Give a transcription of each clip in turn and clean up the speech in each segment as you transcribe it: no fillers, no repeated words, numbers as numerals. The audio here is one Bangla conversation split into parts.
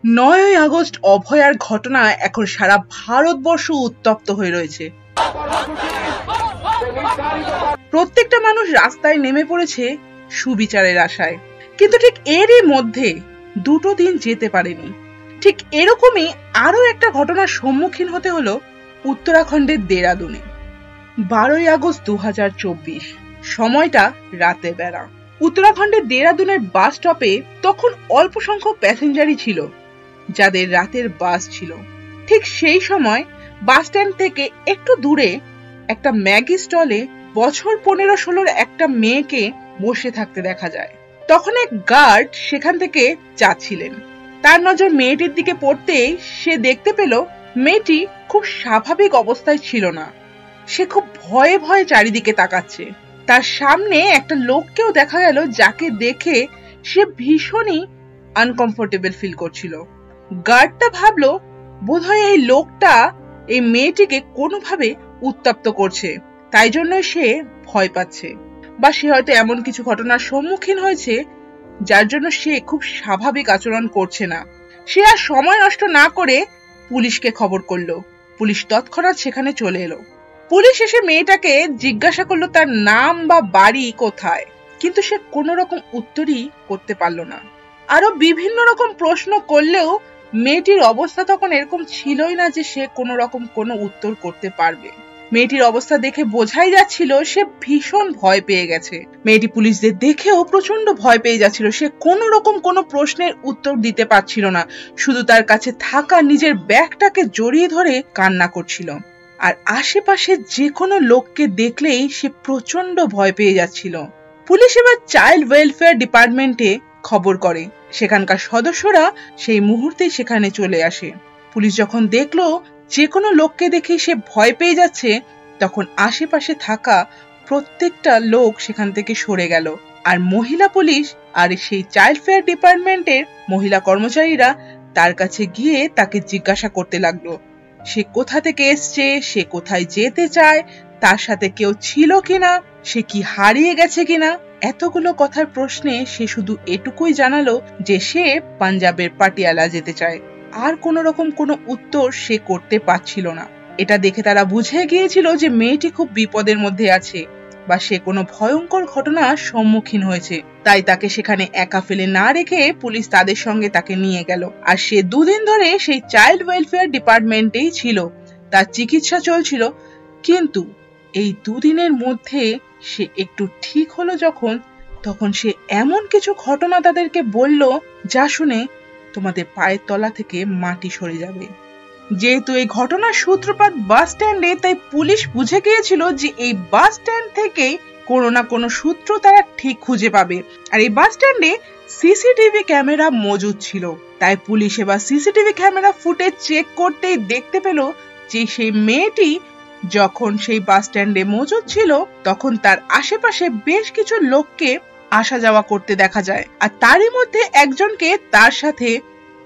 9ই আগস্ট অভয়ার ঘটনা এখন সারা ভারতবর্ষ উত্তপ্ত হয়ে রয়েছে। প্রত্যেকটা মানুষ রাস্তায় নেমে পড়েছে সুবিচারের আশায়, কিন্তু ঠিক এরই মধ্যে দুটো দিন যেতে পারেনি। ঠিক এরকমই আরো একটা ঘটনার সম্মুখীন হতে হলো উত্তরাখণ্ডের দেরাদুনে। 12ই আগস্ট 2024, সময়টা রাতের বেলা। উত্তরাখণ্ডের দেরাদুনের বাস স্টপে তখন অল্প সংখ্যক প্যাসেঞ্জারই ছিল যাদের রাতের বাস ছিল। ঠিক সেই সময় বাস স্ট্যান্ড থেকে একটু দূরে একটা ম্যাগি স্টলে বছর 15-16 একটা মেয়েকে বসে থাকতে দেখা যায়। তখন এক গার্ড সেখান থেকে যাচ্ছিলেন। তার নজর মেয়েটির দিকে পড়তেই সে দেখতে পেল মেয়েটি খুব স্বাভাবিক অবস্থায় ছিল না। সে খুব ভয়ে ভয়ে চারিদিকে তাকাচ্ছে। তার সামনে একটা লোককেও দেখা গেল যাকে দেখে সে ভীষণই আনকমফোর্টেবল ফিল করছিল। গার্ডটা ভাবলো বোধহয় এই লোকটা এই মেয়েটিকে কোনোভাবে উত্তপ্ত করছে, তাই জন্য সে ভয় পাচ্ছে, বা সে হয়তো এমন কিছু ঘটনার সম্মুখীন হয়েছে যার জন্য সে খুব স্বাভাবিক আচরণ করছে না। সে আর সময় নষ্ট না করে পুলিশকে খবর করলো। পুলিশ তৎক্ষণাৎ সেখানে চলে এলো। পুলিশ এসে মেয়েটাকে জিজ্ঞাসা করলো তার নাম বা বাড়ি কোথায়, কিন্তু সে কোনো রকম উত্তরই করতে পারলো না। আরো বিভিন্ন রকম প্রশ্ন করলেও মেয়েটির অবস্থা তখন এরকম ছিলই না যে সে কোনো রকম কোনো উত্তর করতে পারবে। মেয়েটির অবস্থা দেখে বোঝাই যাচ্ছিল সে ভীষণ ভয় পেয়ে গেছে। মেয়েটি পুলিশদের দেখেও প্রচন্ড ভয় পেয়ে যাচ্ছিল। সে কোনো রকম কোনো প্রশ্নের উত্তর দিতে পারছিল না, শুধু তার কাছে থাকা নিজের ব্যাগটাকে জড়িয়ে ধরে কান্না করছিল। আর আশেপাশে যে কোনো লোককে দেখলেই সে প্রচন্ড ভয় পেয়ে যাচ্ছিল। পুলিশ এবার চাইল্ড ওয়েলফেয়ার ডিপার্টমেন্টে খবর করে। সেখানকার সদস্যরা সেই মুহূর্তেই সেখানে চলে আসে। পুলিশ যখন দেখলো যে কোনো লোককে দেখে সে ভয় পেয়ে যাচ্ছে, তখন আশেপাশে থাকা প্রত্যেকটা লোক সেখান থেকে সরে গেল। আর মহিলা পুলিশ আর সেই চাইল্ড ওয়েলফেয়ার ডিপার্টমেন্টের মহিলা কর্মচারীরা তার কাছে গিয়ে তাকে জিজ্ঞাসা করতে লাগলো সে কোথা থেকে এসছে, সে কোথায় যেতে চায়, তার সাথে কেউ ছিল কিনা, সে কি হারিয়ে গেছে কিনা। এতগুলো কথার প্রশ্নে সে শুধু এটুকুই জানালো যে সে পাঞ্জাবের পাটিয়ালা যেতে চায়। আর কোন রকম কোনো উত্তর সে করতে পারছিল না। এটা দেখে তারা বুঝে গিয়েছিল যে মেয়েটি খুব বিপদের মধ্যে আছে বা সে কোনো ভয়ঙ্কর ঘটনার সম্মুখীন হয়েছে। তাই তাকে সেখানে একা ফেলে না রেখে পুলিশ তাদের সঙ্গে তাকে নিয়ে গেল। আর সে 2 দিন ধরে সেই চাইল্ড ওয়েলফেয়ার ডিপার্টমেন্টেই ছিল, তার চিকিৎসা চলছিল। কিন্তু এই 2 দিনের মধ্যে সে একটু ঠিক হলো যখন, তখন সে এমন কিছু ঘটনা তাদেরকে বলল যা শুনে তোমাদের পায়ের তলা থেকে মাটি সরে যাবে। যেহেতু এই ঘটনার সূত্রপাত বাস স্ট্যান্ডে, তাই পুলিশ বুঝে গিয়েছিল যে এই বাস স্ট্যান্ড থেকে কোনো না কোনো সূত্র তারা ঠিক খুঁজে পাবে। আর এই বাস স্ট্যান্ডে সিসিটিভি ক্যামেরা মজুদ ছিল। তাই পুলিশ এবার সিসিটিভি ক্যামেরা ফুটেজ চেক করতেই দেখতে পেল যে সেই মেয়েটি যখন সেই বাস স্ট্যান্ডে মজুদ ছিল তখন তার আশেপাশে বেশ কিছু লোককে আসা যাওয়া করতে দেখা যায়। আর তারই মধ্যে একজনকে তার সাথে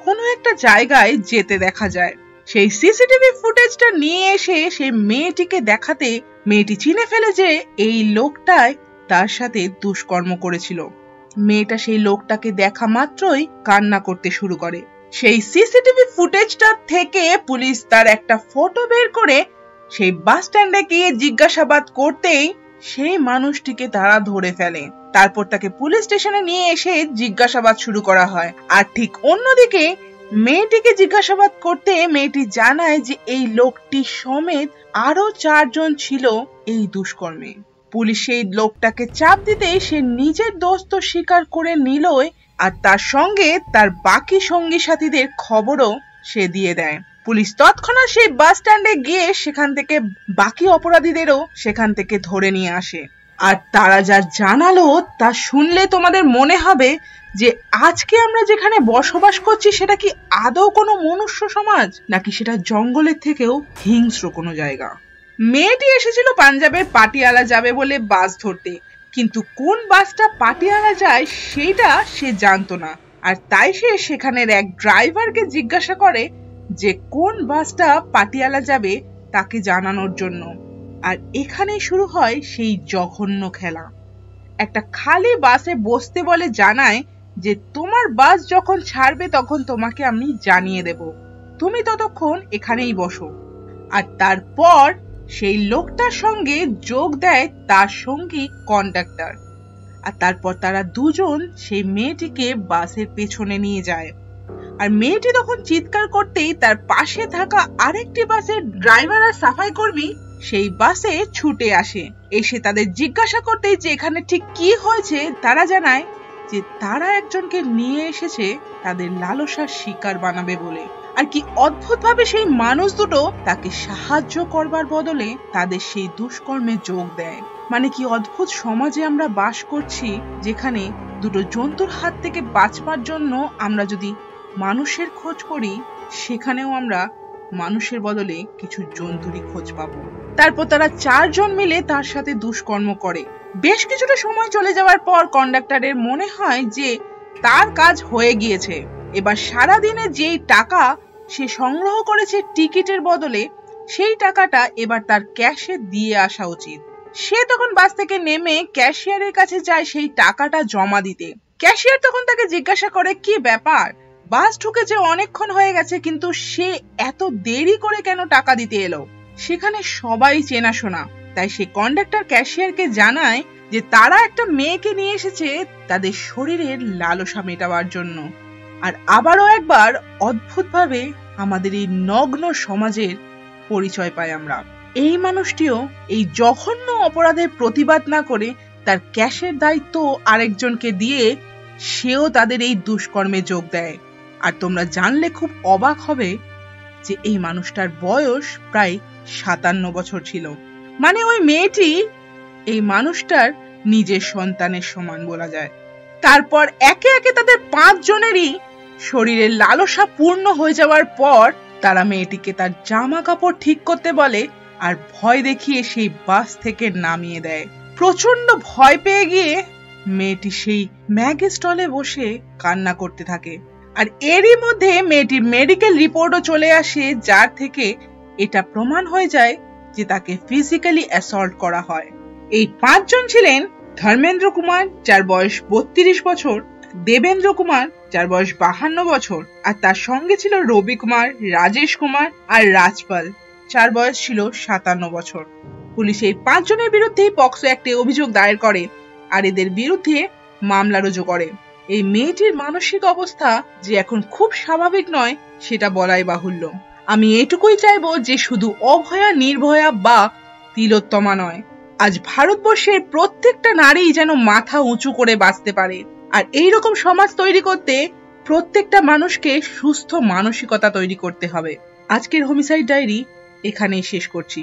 কোনো একটা জায়গায় যেতে দেখা যায়। সেই সিসিটিভি ফুটেজটা নিয়ে এসে সেই মেয়েটিকে দেখাতে মেয়েটি চিনে ফেলে যে এই লোকটাই তার সাথে দুষ্কর্ম করেছিল। মেয়েটা সেই লোকটাকে দেখা মাত্রই কান্না করতে শুরু করে। সেই সিসিটিভি ফুটেজটা থেকে পুলিশ তার একটা ফটো বের করে সেই বাস স্ট্যান্ডে গিয়ে জিজ্ঞাসাবাদ করতেই সেই মানুষটিকে তারা ধরে ফেলে। তারপর তাকে পুলিশ স্টেশনে নিয়ে এসে জিজ্ঞাসাবাদ শুরু করা হয়। আর ঠিক অন্যদিকে মেয়েটিকে জিজ্ঞাসাবাদ করতে মেয়েটি জানায় যে এই লোকটি সমেত আরো 4 জন ছিল এই দুষ্কর্মে। পুলিশ সেই লোকটাকে চাপ দিতে সে নিজের দোষ তো স্বীকার করে নিলই, আর তার সঙ্গে তার বাকি সঙ্গী সাথীদের খবরও সে দিয়ে দেয়। পুলিশ তৎক্ষণাৎ সেই বাস স্ট্যান্ডে গিয়ে সেখান থেকে বাকি অপরাধীদেরও সেখান থেকে ধরে নিয়ে আসে। আর তারা যা জানালো তা শুনলে তোমাদের মনে হবে যে আজকে আমরা যেখানে বসবাস করছি সেটা কি আদৌ কোনো মনুষ্য সমাজ, নাকি সেটা জঙ্গলের থেকেও হিংস্র কোনো জায়গা। মেয়েটি এসেছিল পাঞ্জাবের পাটিয়ালা যাবে বলে বাস ধরতে, কিন্তু কোন বাসটা পাটিয়ালা যায় সেটা সে জানতো না। আর তাই সে সেখানের এক ড্রাইভারকে জিজ্ঞাসা করে যে কোন বাসটা পাটিয়ালা যাবে তাকে জানানোর জন্য। আর এখানেই শুরু হয় সেই জঘন্য খেলা। একটা খালি বাসে বসতে বলে জানায় যে তোমার বাস যখন ছাড়বে তখন তোমাকে আমি জানিয়ে দেব, তুমি ততক্ষণ এখানেই বসো। আর তারপর সেই লোকটার সঙ্গে যোগ দেয় তার সঙ্গী কন্ডাক্টর। আর তারপর তারা দুজন সেই মেয়েটিকে বাসের পেছনে নিয়ে যায়। আর মেয়েটি তখন চিৎকার করতেই তার পাশে থাকা আরেকটি বাসের ড্রাইভার আর সাফাই কর্মী সেই বাসে ছুটে আসে। এসে তাদের জিজ্ঞাসা করতেই যে এখানে ঠিক কি হয়েছে, তারা জানায় যে তারা একজনকে নিয়ে এসেছে তাদের লালসার শিকার বানাবে বলে। আর কি অদ্ভুত ভাবে সেই মানুষ দুটো তাকে সাহায্য করবার বদলে তাদের সেই দুষ্কর্মে যোগ দেয়। মানে কি অদ্ভুত সমাজে আমরা বাস করছি, যেখানে দুটো জন্তুর হাত থেকে বাঁচবার জন্য আমরা যদি মানুষের খোঁজ করি, সেখানেও আমরা মানুষের বদলে কিছু জন্তুরই খোঁজ পাবো। তারপর তারা চারজন মিলে তার সাথে দুষ্কর্ম করে। বেশ কিছুটা সময় চলে যাওয়ার পর কন্ডাক্টরের মনে হয় যে তার কাজ হয়ে গিয়েছে। এবার সারাদিনে যেই টাকা সে সংগ্রহ করেছে টিকিটের বদলে, সেই টাকাটা এবার তার ক্যাশে দিয়ে আসা উচিত। সে তখন বাস থেকে নেমে ক্যাশিয়ারের কাছে যায় সেই টাকাটা জমা দিতে। ক্যাশিয়ার তখন তাকে জিজ্ঞাসা করে, কি ব্যাপার, বাস ঢুকেছে অনেকক্ষণ হয়ে গেছে, কিন্তু সে এত দেরি করে কেন টাকা দিতে এলো? সেখানে সবাই চেনাশোনা, তাই সে কন্ডাক্টর ক্যাশিয়ারকে জানায় যে তারা একটা মেয়েকে নিয়ে এসেছে তাদের শরীরের লালসা মেটাবার জন্য। আর আবারও একবার অদ্ভুতভাবে আমাদের এই নগ্ন সমাজের পরিচয় পাই আমরা। এই মানুষটিও এই জঘন্য অপরাধের প্রতিবাদ না করে তার ক্যাশের দায়িত্ব আরেকজনকে দিয়ে সেও তাদের এই দুষ্কর্মে যোগ দেয়। আর তোমরা জানলে খুব অবাক হবে যে এই মানুষটার বয়স প্রায় 57 বছর ছিল। মানে ওই মেয়েটি এই মানুষটার নিজের সন্তানের সমান বলা যায়। তারপর একে একে তাদের 5 জনেরই শরীরের লালসা পূর্ণ হয়ে যাওয়ার পর তারা মেয়েটিকে তার জামা কাপড় ঠিক করতে বলে আর ভয় দেখিয়ে সেই বাস থেকে নামিয়ে দেয়। প্রচন্ড ভয় পেয়ে গিয়ে মেয়েটি সেই ম্যাগি স্টলে বসে কান্না করতে থাকে। আর এরই মধ্যে মেয়েটির মেডিকেল রিপোর্টও চলে আসে, যার থেকে এটা প্রমাণ হয়ে যায় যে তাকে ফিজিক্যালি অ্যাসল্ট করা হয়। এই 5 জন ছিলেন ধর্মেন্দ্র কুমার, যার বয়স 32 বছর, দেবেন্দ্র কুমার, যার বয়স 52 বছর, আর তার সঙ্গে ছিল রবি কুমার, রাজেশ কুমার আর রাজপাল, যার বয়স ছিল 57 বছর। পুলিশ এই 5 জনের বিরুদ্ধে পক্সো অ্যাক্টে অভিযোগ দায়ের করে আর এদের বিরুদ্ধে মামলা রুজু করে। এই মেয়েটির মানসিক অবস্থা যে এখন খুব স্বাভাবিক নয় সেটা বলাই বাহুল্য। আমি এটুকুই চাইবো যে শুধু অভয়া, নির্ভয়া বা তিলোত্তমা নয়, আজ ভারতবর্ষের প্রত্যেকটা নারী যেন মাথা উঁচু করে বাঁচতে পারে। আর এইরকম সমাজ তৈরি করতে প্রত্যেকটা মানুষকে সুস্থ মানসিকতা তৈরি করতে হবে। আজকের হোমিসাইড ডায়েরি এখানেই শেষ করছি।